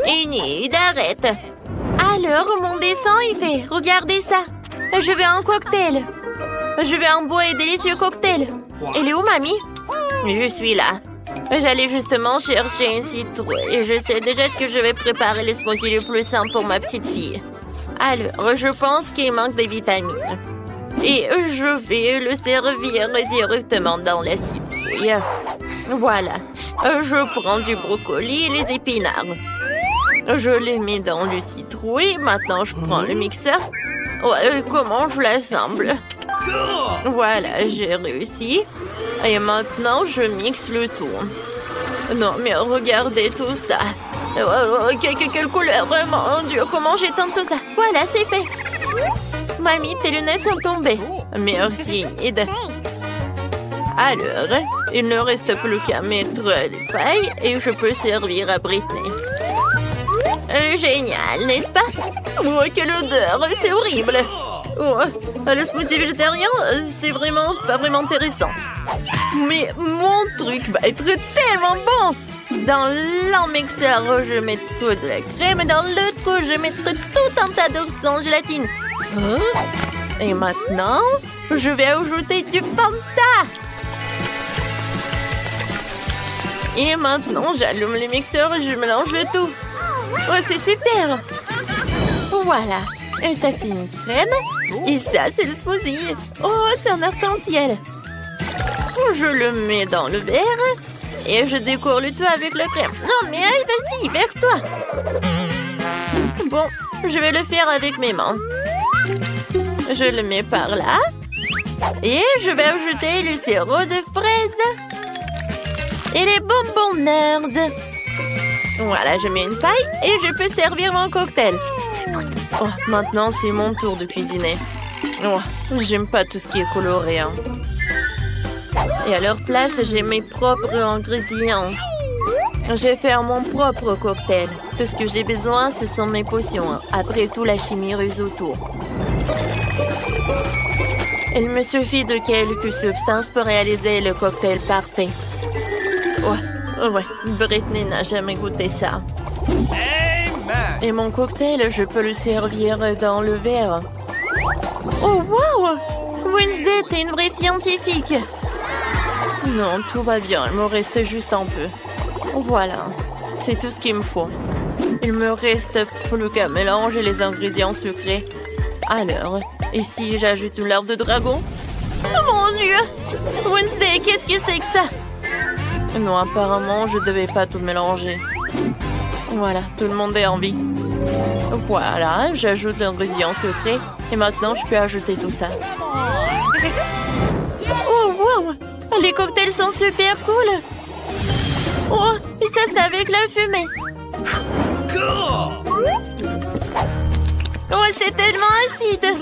Enid, arrête. Alors, mon dessin est fait. Regardez ça. Je veux un cocktail. Je veux un beau et délicieux cocktail. Elle est où, mamie? Je suis là. J'allais justement chercher une citrouille et je sais déjà que je vais préparer le smoothie le plus simple pour ma petite fille. Alors, je pense qu'il manque des vitamines. Et je vais le servir directement dans la citrouille. Voilà. Je prends du brocoli et les épinards. Je les mets dans le citrouille. Maintenant, je prends le mixeur. Comment je l'assemble? Voilà, j'ai réussi. Et maintenant, je mixe le tout. Non, mais regardez tout ça. Quelle couleur, mon Dieu, comment j'éteins tout ça? Voilà, c'est fait. Mamie, tes lunettes sont tombées. Merci, Enid. Alors, il ne reste plus qu'à mettre les pailles et je peux servir à Britney. Génial, n'est-ce pas? Oh, quelle odeur, c'est horrible. Oh, le smoothie végétarien, c'est vraiment pas vraiment intéressant. Mais mon truc va être tellement bon. Dans l'un mixeur, je mettrai de la crème et dans l'autre, je mettrai tout un tas d'œufs sans gélatine. Et maintenant, je vais ajouter du Fanta. Et maintenant, j'allume le mixeur et je mélange le tout. Oh, c'est super. Voilà. Et ça, c'est une crème. Et ça, c'est le smoothie. Oh, c'est un arc-en-ciel. Je le mets dans le verre. Et je décore le tout avec la crème. Non, mais vas-y, verse-toi. Bon, je vais le faire avec mes mains. Je le mets par là. Et je vais ajouter le sirop de fraise. Et les bonbons nerds. Voilà, je mets une paille et je peux servir mon cocktail. Oh, maintenant, c'est mon tour de cuisiner. Oh, j'aime pas tout ce qui est coloré. Hein. Et à leur place, j'ai mes propres ingrédients. Je vais faire mon propre cocktail. Tout ce que j'ai besoin, ce sont mes potions. Après tout, la chimie résout tout. Il me suffit de quelques substances pour réaliser le cocktail parfait. Ouais, Britney n'a jamais goûté ça. Et mon cocktail, je peux le servir dans le verre. Oh, wow! Wednesday, t'es une vraie scientifique. Non, tout va bien. Il me reste juste un peu. Voilà. C'est tout ce qu'il me faut. Il me reste plus qu'à mélanger les ingrédients sucrés. Alors, et si j'ajoute une larve de dragon? Oh mon Dieu! Wednesday, qu'est-ce que c'est que ça? Non, apparemment, je devais pas tout mélanger. Voilà, tout le monde est en vie. Voilà, j'ajoute l'ingrédient secret. Et maintenant, je peux ajouter tout ça. Oh, wow! Les cocktails sont super cool! Oh, et ça, c'est avec la fumée! Oh, c'est tellement acide!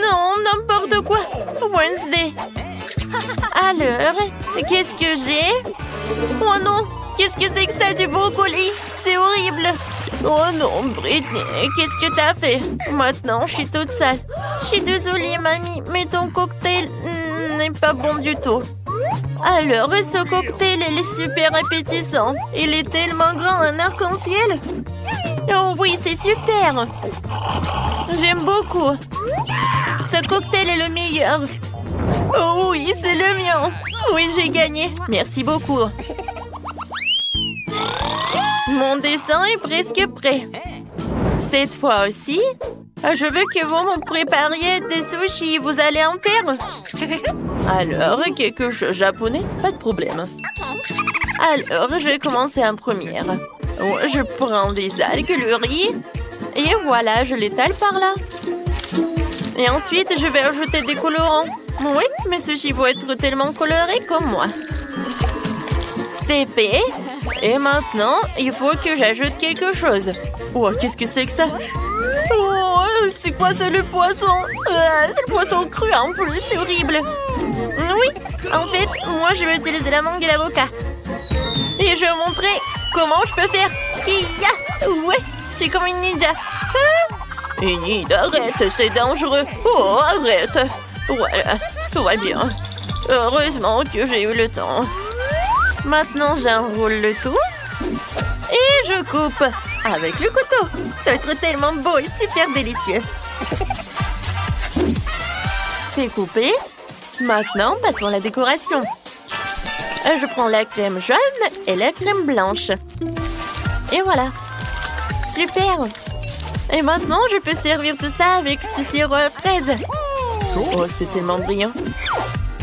Non, n'importe quoi! Wednesday! Alors, qu'est-ce que j'ai? Oh non! Qu'est-ce que c'est que ça, du brocoli? C'est horrible! Oh non, Britney, qu'est-ce que t'as fait? Maintenant, je suis toute sale. Je suis désolée, mamie, mais ton cocktail n'est pas bon du tout. Alors, ce cocktail, il est super appétissant. Il est tellement grand, un arc-en-ciel. Oh oui, c'est super. J'aime beaucoup. Ce cocktail est le meilleur. Oh oui, c'est le mien. Oui, j'ai gagné. Merci beaucoup. Mon dessin est presque prêt. Cette fois aussi, je veux que vous me prépariez des sushis. Vous allez en faire? Alors, quelque chose de japonais? Pas de problème. Alors, je vais commencer en première. Je prends des algues, le riz. Et voilà, je l'étale par là. Et ensuite, je vais ajouter des colorants. Oui, mes sushis vont être tellement colorés comme moi. C'est fait. Et maintenant, il faut que j'ajoute quelque chose. Oh, qu'est-ce que c'est que ça? Oh, c'est quoi ça, le poisson? C'est le poisson cru en plus, c'est horrible. Oui, en fait, moi je vais utiliser la mangue et l'avocat. Et je vais vous montrer comment je peux faire. Kia! Ouais, je suis comme une ninja. Ah! Enid, arrête, c'est dangereux. Oh, arrête. Voilà, tout va bien. Heureusement que j'ai eu le temps. Maintenant, j'enroule le tout. Et je coupe avec le couteau. Ça va être tellement beau et super délicieux. C'est coupé. Maintenant, passons à la décoration. Je prends la crème jaune et la crème blanche. Et voilà. Super. Et maintenant, je peux servir tout ça avec ce sirop à fraises. Oh, c'est tellement brillant.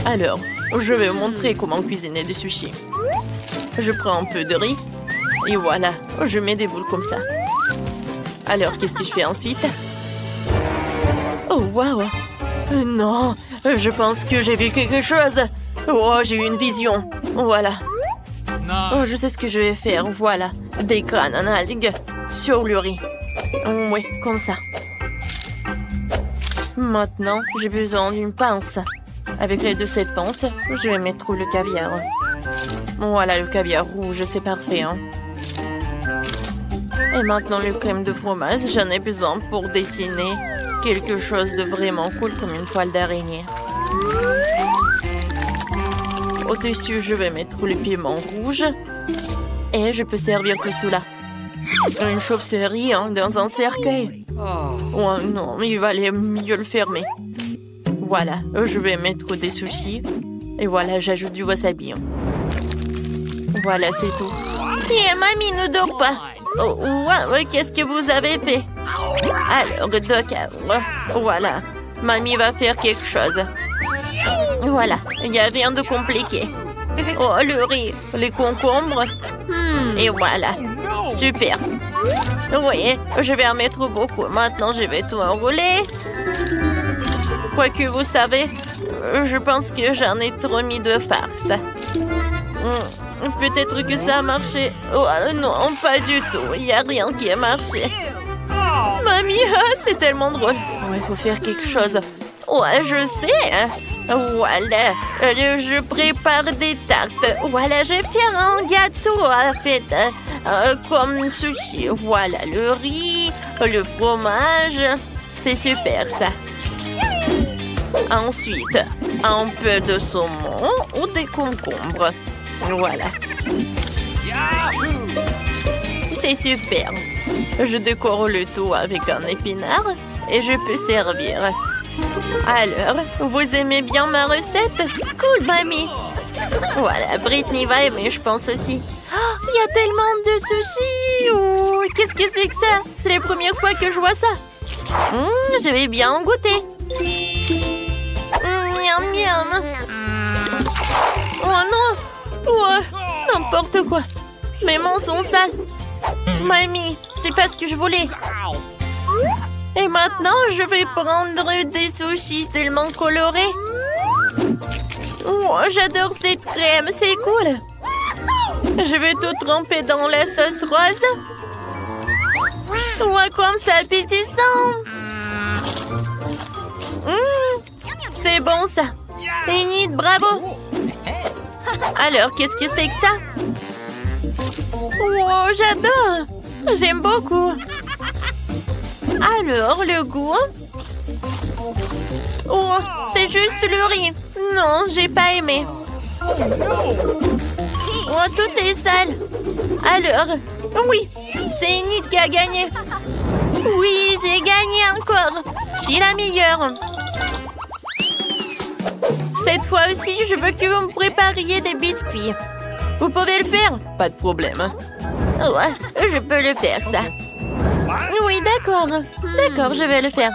Alors, je vais vous montrer comment cuisiner du sushi. Je prends un peu de riz. Et voilà, je mets des boules comme ça. Alors, qu'est-ce que je fais ensuite? Oh, waouh! Non, je pense que j'ai vu quelque chose. Oh, j'ai eu une vision. Voilà. Oh, je sais ce que je vais faire. Voilà, des crânes en algues sur le riz. Oui, comme ça. Maintenant, j'ai besoin d'une pince. Avec l'aide de cette pince, je vais mettre le caviar. Voilà, le caviar rouge, c'est parfait. Hein? Et maintenant, le crème de fromage, j'en ai besoin pour dessiner quelque chose de vraiment cool comme une toile d'araignée. Au-dessus, je vais mettre le piment rouge. Et je peux servir tout cela. Une chauve-souris hein, dans un cercueil. Oh non, il valait mieux le fermer. Voilà, je vais mettre des sushis. Et voilà, j'ajoute du wasabi. Voilà, c'est tout. Et mamie ne dort pas. Oh, ouais, qu'est-ce que vous avez fait? Alors, d'accord. Voilà, mamie va faire quelque chose. Voilà, il n'y a rien de compliqué. Oh, le riz, les concombres. Et voilà, super. Oui, je vais en mettre beaucoup. Maintenant, je vais tout enrouler. Quoique, vous savez, je pense que j'en ai trop mis de farce. Peut-être que ça a marché. Oh non, pas du tout. Il n'y a rien qui a marché. Mamie, c'est tellement drôle. Il faut faire quelque chose. Ouais, je sais. Voilà, je prépare des tartes. Voilà, je vais faire un gâteau en fait, comme sushi. Voilà, le riz, le fromage. C'est super ça. Ensuite, un peu de saumon ou des concombres. Voilà. C'est super. Je décore le tout avec un épinard et je peux servir. Alors, vous aimez bien ma recette? Cool, mamie. Voilà, Brittany va aimer, je pense aussi. Oh, il y a tellement de sushis. Oh, qu'est-ce que c'est que ça? C'est la première fois que je vois ça. Je vais bien en goûter. Miam, miam. Oh non. Oh, n'importe quoi. Mes mains sont sales. Mamie, c'est pas ce que je voulais. Et maintenant, je vais prendre des sushis tellement colorés. Oh, j'adore cette crème, c'est cool. Je vais tout tremper dans la sauce rose. Ouais, comme ça, appétissant. C'est bon, ça. Enid, bravo. Alors, qu'est-ce que c'est que ça? Oh, j'adore. J'aime beaucoup. Alors, le goût? Oh, c'est juste le riz. Non, j'ai pas aimé. Oh, tout est sale. Alors, oui, c'est Enid qui a gagné. Oui, j'ai gagné encore. Je suis la meilleure. Cette fois aussi, je veux que vous me prépariez des biscuits. Vous pouvez le faire? Pas de problème. Ouais, je peux le faire, ça. Oui, d'accord. D'accord, je vais le faire.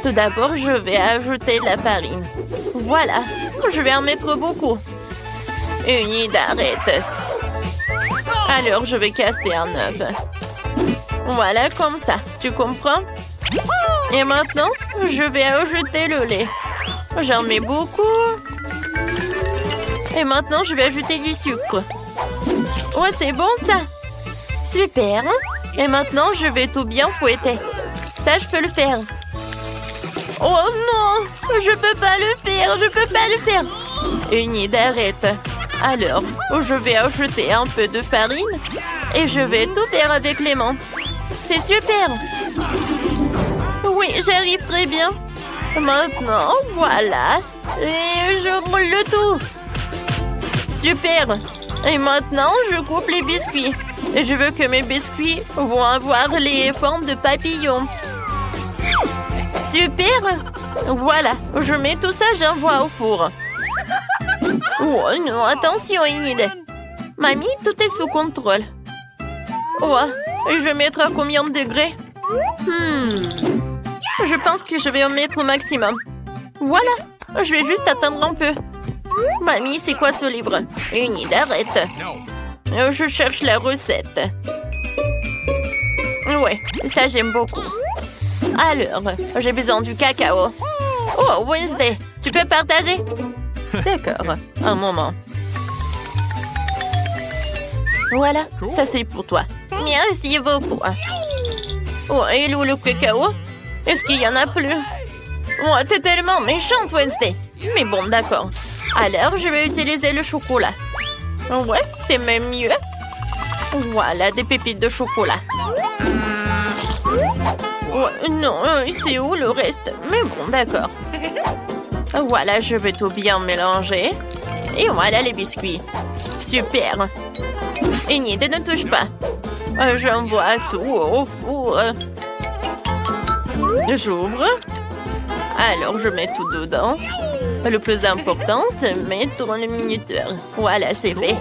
Tout d'abord, je vais ajouter la farine. Voilà, je vais en mettre beaucoup. Enid, arrête. Alors, je vais casser un œuf. Voilà, comme ça. Tu comprends? Et maintenant, je vais ajouter le lait. J'en mets beaucoup. Et maintenant, je vais ajouter du sucre. Ouais, c'est bon, ça. Super. Et maintenant, je vais tout bien fouetter. Ça, je peux le faire. Oh non, je peux pas le faire, je peux pas le faire. Enid, arrête. Alors, je vais ajouter un peu de farine et je vais tout faire avec les mains. C'est super. Oui, j'arrive très bien. Maintenant, voilà. Et je roule le tout. Super. Et maintenant, je coupe les biscuits. Et je veux que mes biscuits vont avoir les formes de papillons. Super! Voilà, je mets tout ça, j'envoie au four. Oh non, attention, Enid. Mamie, tout est sous contrôle. Oh, je vais mettre à combien de degrés? Je pense que je vais en mettre au maximum. Voilà, je vais juste attendre un peu. Mamie, c'est quoi ce livre? Enid, arrête. Je cherche la recette. Ouais, ça j'aime beaucoup. Alors, j'ai besoin du cacao. Oh, Wednesday, tu peux partager? D'accord, un moment. Voilà, ça c'est pour toi. Merci beaucoup. Oh, et où le cacao? Est-ce qu'il y en a plus? Oh, t'es tellement méchante, Wednesday. Mais bon, d'accord. Alors, je vais utiliser le chocolat. Ouais, c'est même mieux. Voilà, des pépites de chocolat. Oh, non, c'est où le reste? Mais bon, d'accord. Voilà, je vais tout bien mélanger. Et voilà les biscuits. Super. Enid, ne touche pas. J'envoie tout au four. J'ouvre. Alors, je mets tout dedans. Le plus important, c'est mettre le minuteur. Voilà, c'est fait.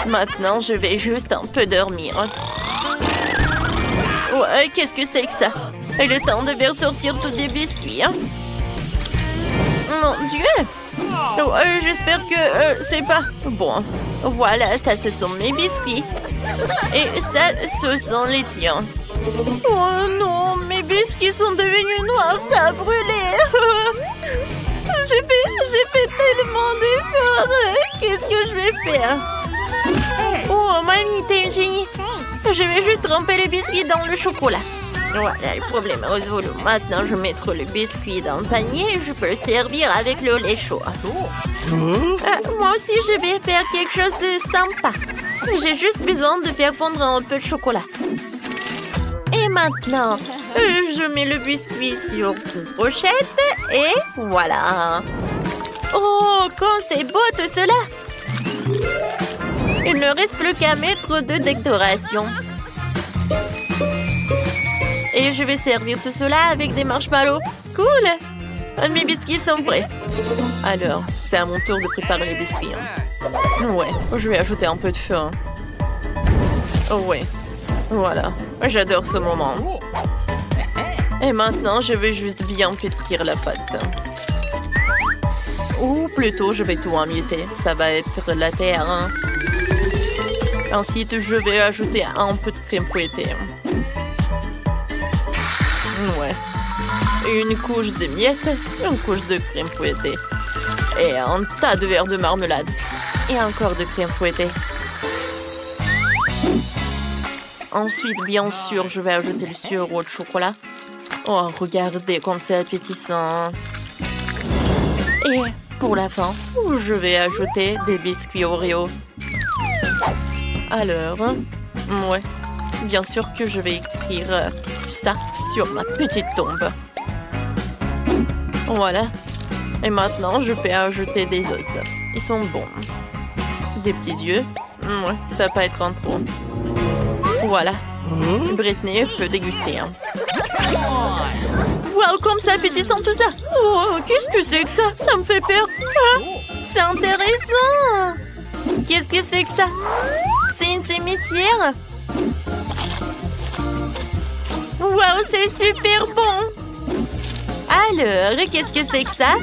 Maintenant, je vais juste un peu dormir. Ouais, qu'est-ce que c'est que ça? Et le temps de faire sortir tous les biscuits, hein? Mon Dieu! J'espère que c'est pas... Bon, voilà, ça, ce sont mes biscuits. Et ça, ce sont les tiens. Oh non, mes biscuits sont devenus noirs, ça a brûlé. J'ai fait tellement d'efforts. Qu'est-ce que je vais faire? Oh, mamie, t'es une génie. Je vais juste tremper les biscuits dans le chocolat. Voilà, le problème est résolu. Maintenant, je vais mettre le biscuit dans le panier et je peux le servir avec le lait chaud. Moi aussi, je vais faire quelque chose de sympa. J'ai juste besoin de faire fondre un peu de chocolat. Et maintenant, je mets le biscuit sur cette brochette et voilà. Oh, quand c'est beau tout cela! Il ne reste plus qu'à mettre de décoration. Et je vais servir tout cela avec des marshmallows. Cool! Mes biscuits sont prêts. Alors, c'est à mon tour de préparer les biscuits. Hein. Ouais, je vais ajouter un peu de feu. Hein. Oh ouais, voilà. J'adore ce moment. Et maintenant, je vais juste bien pétrir la pâte. Ou plutôt, je vais tout emietter. Ça va être la terre. Hein. Ensuite, je vais ajouter un peu de crème fouettée. Ouais. Une couche de miettes, une couche de crème fouettée. Et un tas de verres de marmelade. Et encore de crème fouettée. Ensuite, bien sûr, je vais ajouter le sirop de chocolat. Oh, regardez comme c'est appétissant. Et pour la fin, je vais ajouter des biscuits Oreo. Alors, ouais, bien sûr que je vais écrire ça sur ma petite tombe. Voilà. Et maintenant, je peux ajouter des os. Ils sont bons. Des petits yeux. Ouais, ça va pas être en trop. Voilà. Britney peut déguster. Hein. Wow, comme c'est appétissant tout ça. Oh, qu'est-ce que c'est que ça? Ça me fait peur. Ah, c'est intéressant. Qu'est-ce que c'est que ça? C'est une cimetière. Wow, c'est super bon. Alors, qu'est-ce que c'est que ça?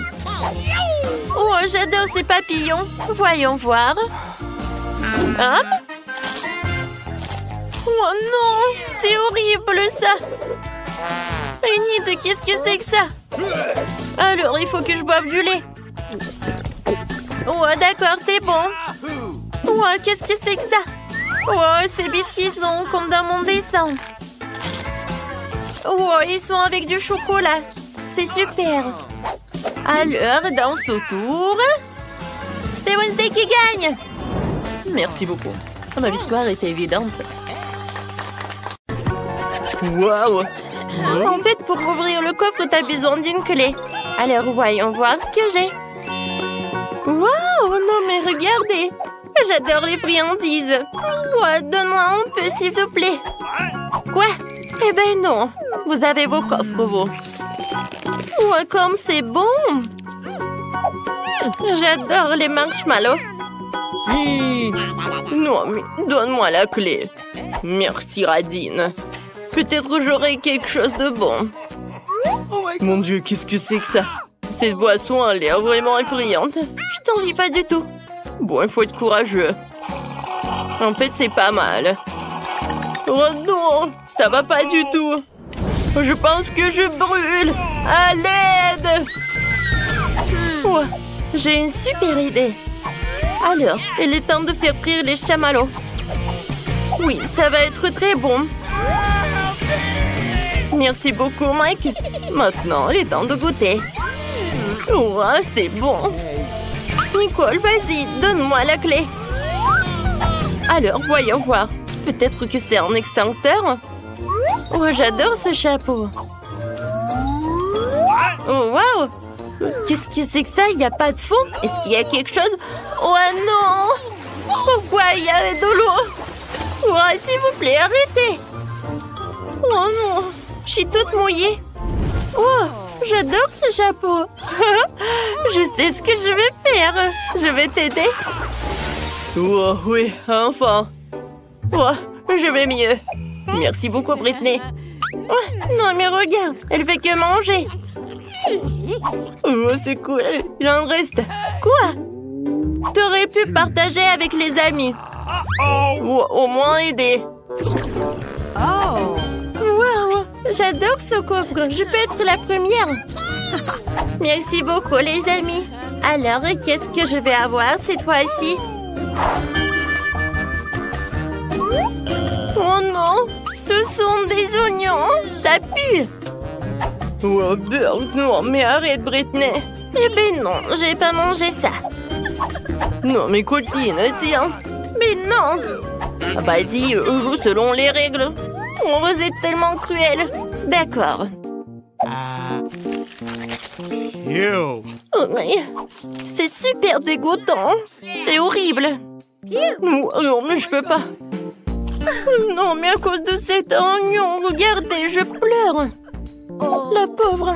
Oh, j'adore ces papillons. Voyons voir. Oh non, c'est horrible ça. Enid, qu'est-ce que c'est que ça? Alors, il faut que je boive du lait. Oh, d'accord, c'est bon. Oh, qu'est-ce que c'est que ça? Oh, ces biscuits sont comme dans mon dessin. Oh, ils sont avec du chocolat. C'est super. Alors, danse autour. C'est Wednesday qui gagne. Merci beaucoup. Ma victoire était évidente. Waouh! En fait, pour ouvrir le coffre, tu as besoin d'une clé. Alors, voyons voir ce que j'ai. Waouh! Non, mais regardez! J'adore les friandises. Ouais, donne-moi un peu, s'il te plaît. Quoi? Eh ben non. Vous avez vos coffres, vous. Ouais, comme c'est bon. J'adore les marshmallows. Non, mais donne-moi la clé. Merci, Radine. Peut-être j'aurai quelque chose de bon. Mon Dieu, qu'est-ce que c'est que ça? Cette boisson a l'air vraiment effrayante. Je t'envie pas du tout. Bon, il faut être courageux. En fait, c'est pas mal. Oh non, ça va pas du tout. Je pense que je brûle. À l'aide! Oh, j'ai une super idée. Alors, il est temps de faire frire les chamallows. Oui, ça va être très bon. Merci beaucoup, Mike. Maintenant, il est temps de goûter. Oh, c'est bon. Nicole, vas-y, donne-moi la clé. Alors, voyons voir. Peut-être que c'est un extincteur. Oh, j'adore ce chapeau. Oh, waouh! Qu'est-ce que c'est que ça? Il n'y a pas de fond? Est-ce qu'il y a quelque chose? Oh non! Pourquoi il y a de l'eau? Oh, s'il vous plaît, arrêtez! Oh non! Je suis toute mouillée. Oh, j'adore ce chapeau. Je sais ce que je vais faire. Je vais t'aider. Oh oui, enfin. Oh, je vais mieux. Merci beaucoup, Britney. Oh, non, mais regarde, elle fait que manger. Oh, c'est cool. Il en reste. Quoi? T'aurais pu partager avec les amis. Ou au moins aider. Oh. Wow, j'adore ce coffre. Je peux être la première. Merci beaucoup, les amis. Alors, qu'est-ce que je vais avoir cette fois-ci? Oh non, ce sont des oignons. Ça pue. Oh, Bert, non, mais arrête, Britney. Eh ben non, j'ai pas mangé ça. Non, mes copines, tiens. Mais non. Ah bah dis, joue selon les règles. Oh, vous êtes tellement cruel. D'accord. Oh, mais c'est super dégoûtant. C'est horrible. Non, mais je peux pas. Non, mais à cause de cet oignon, regardez, je pleure. La pauvre.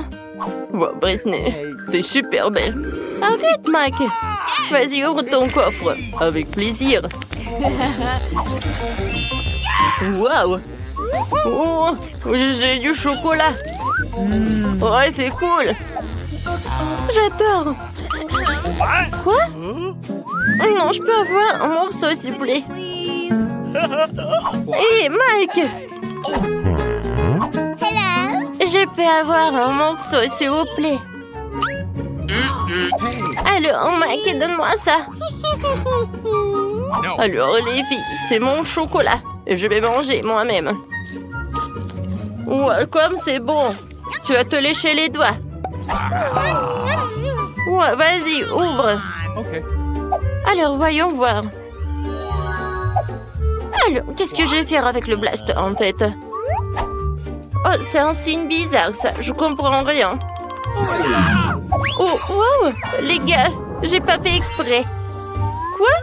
Oh, Britney, t'es super belle. Arrête, Mac. Vas-y, ouvre ton coffre. Avec plaisir. Waouh. Oh, j'ai du chocolat. Ouais, c'est cool. J'adore. Quoi? Non, je peux avoir un morceau, s'il vous plaît. Hé, Mike. Je peux avoir un morceau, s'il vous plaît. Alors, Mike, donne-moi ça. Alors, les filles, c'est mon chocolat. Je vais manger moi-même. Ouais, comme c'est bon. Tu vas te lécher les doigts. Ouais, vas-y, ouvre. Alors, voyons voir. Alors, qu'est-ce que je vais faire avec le blaster, en fait? Oh, c'est un signe bizarre, ça. Je comprends rien. Oh, wow! Les gars, j'ai pas fait exprès. Quoi?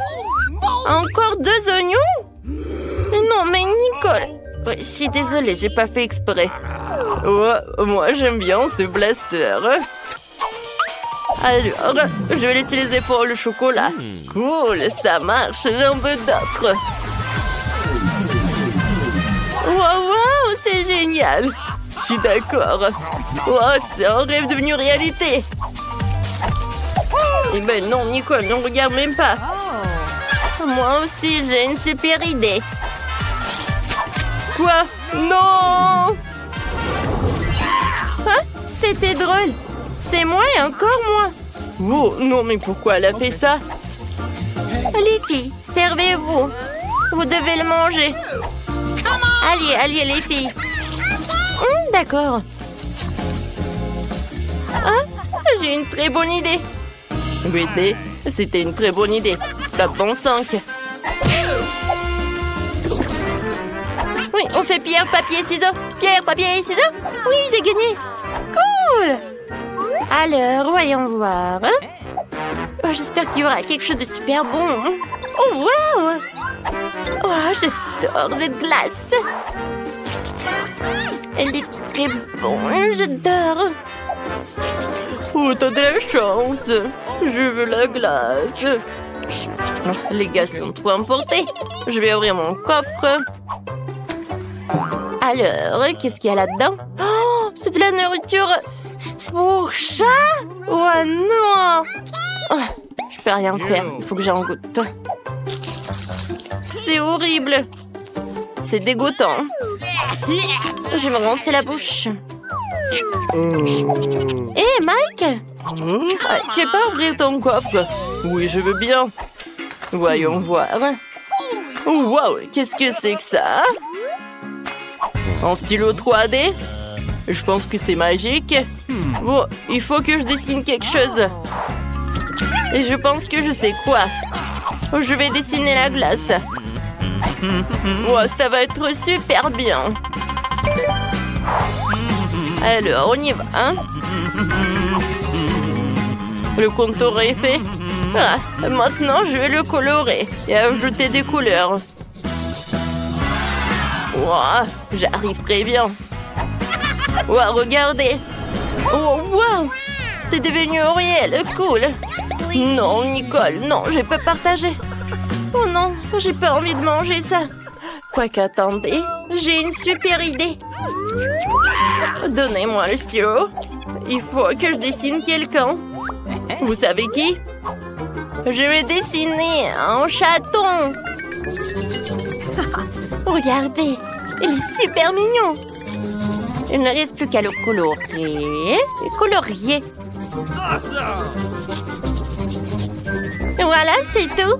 Encore 2 oignons? Mais non, mais Nicole... Ouais, je suis désolée, j'ai pas fait exprès. Ouais, moi, j'aime bien ce blaster. Alors, je vais l'utiliser pour le chocolat. Cool, ça marche, j'en veux d'autres. Wow, c'est génial. Je suis d'accord. Wow, c'est un rêve devenu réalité. Eh ben non, Nicole, ne regarde même pas. Moi aussi, j'ai une super idée. Quoi? Non! Hein? C'était drôle. C'est moi et encore moi. Oh, non, mais pourquoi elle a fait ça? Les filles, servez-vous. Vous devez le manger. Allez, les filles. D'accord. Ah, j'ai une très bonne idée. Britney, c'était une très bonne idée. Tape dans 5. Oui, on fait pierre, papier, ciseaux. Pierre, papier, ciseaux. Oui, j'ai gagné. Cool. Alors, voyons voir. Oh, j'espère qu'il y aura quelque chose de super bon. Oh, wow! Oh, j'adore cette glace. Elle est très bonne, j'adore. Oh, t'as de la chance. Je veux la glace. Oh, les gars sont trop emportés. Je vais ouvrir mon coffre. Alors, qu'est-ce qu'il y a là-dedans? Oh, c'est de la nourriture pour chat? Oh non! Oh, je peux rien faire. Il faut que j'en goûte. C'est horrible. C'est dégoûtant. Je vais me rincer la bouche. Hé, Mike! Tu veux pas ouvrir ton coffre? Oui, je veux bien. Voyons voir. Wow, qu'est-ce que c'est que ça? En stylo 3D? Je pense que c'est magique. Bon, il faut que je dessine quelque chose. Et je pense que je sais quoi. Je vais dessiner la glace. Wow, ça va être super bien. Alors, on y va, hein? Le contour est fait. Ah, maintenant, je vais le colorer et ajouter des couleurs. Wow, j'arrive très bien. Wow, regardez. Oh, wow, c'est devenu réel, cool. Non, Nicole, non, je peux partager. Oh non, j'ai pas envie de manger ça. Quoique, attendez, j'ai une super idée. Donnez-moi le stylo. Il faut que je dessine quelqu'un. Vous savez qui? Je vais dessiner un chaton. Regardez, il est super mignon. Il ne reste plus qu'à le colorer. Colorier. Voilà, c'est tout.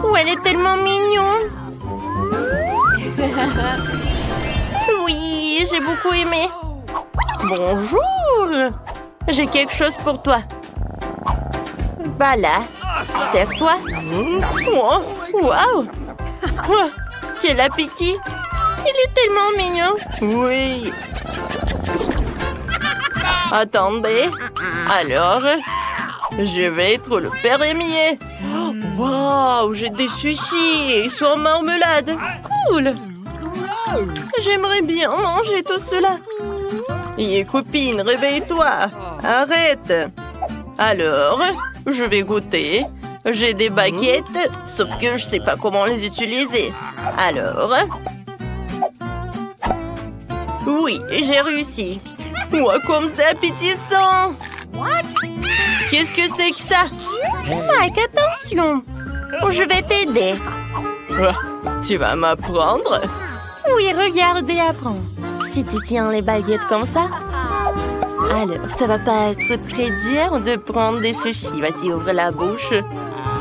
Oh, elle est tellement mignonne. Oui, j'ai beaucoup aimé. Bonjour. J'ai quelque chose pour toi. Voilà. Serre-toi. Oh, wow. Oh, quel appétit. Il est tellement mignon. Oui. Attendez. Alors, je vais être le fermier. Wow, j'ai des sushis sur marmelade. Cool. J'aimerais bien manger tout cela. Et copine, réveille-toi. Arrête. Alors, je vais goûter. J'ai des baguettes, sauf que je sais pas comment les utiliser. Alors... Oui, j'ai réussi. Ouah, comme c'est appétissant. Qu'est-ce que c'est que ça? Mike, attention. Je vais t'aider. Tu vas m'apprendre? Oui, regardez, apprends. Si tu tiens les baguettes comme ça... Alors, ça va pas être très dur de prendre des sushis. Vas-y, ouvre la bouche.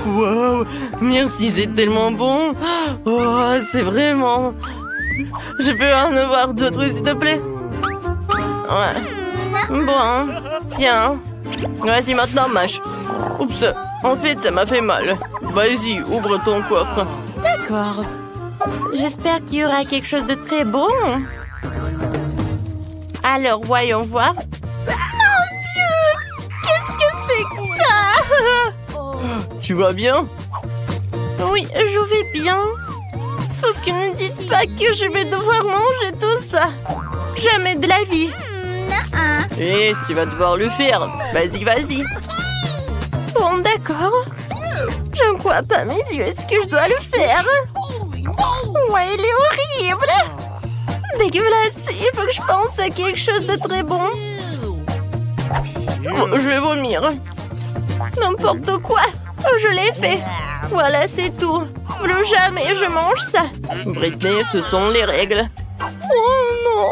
Wow, merci, c'est tellement bon. Oh, c'est vraiment... Je peux en avoir d'autres, s'il te plaît? Ouais. Bon, tiens. Vas-y, maintenant, mâche. Oups, en fait, ça m'a fait mal. Vas-y, ouvre ton coffre. D'accord. J'espère qu'il y aura quelque chose de très bon. Alors, voyons voir. Mon Dieu! Qu'est-ce que c'est que ça? Tu vas bien? Oui, je vais bien. Sauf que ne dites pas que je vais devoir manger tout ça. Jamais de la vie. Eh, tu vas devoir le faire. Vas-y, vas-y. Bon, d'accord. Je ne crois pas mes yeux. Est-ce que je dois le faire? Ouais, il est horrible. Dégueulasse. Il faut que je pense à quelque chose de très bon. Oh, je vais vomir. N'importe quoi. Je l'ai fait. Voilà, c'est tout. Plus jamais je mange ça. Britney, ce sont les règles. Oh non.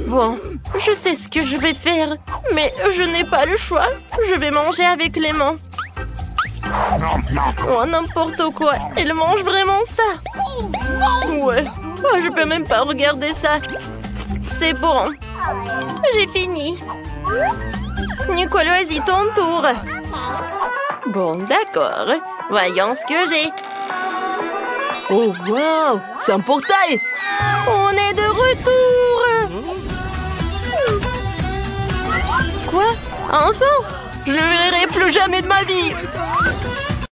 Bon, je sais ce que je vais faire. Mais je n'ai pas le choix. Je vais manger avec les mains. Oh, n'importe quoi. Elle mange vraiment ça. Ouais. Oh, je peux même pas regarder ça. C'est bon. J'ai fini. Nicolas, vas-y, ton tour. Bon, d'accord. Voyons ce que j'ai. Oh, wow! C'est un portail! On est de retour! Quoi? Enfin? Je ne le verrai plus jamais de ma vie!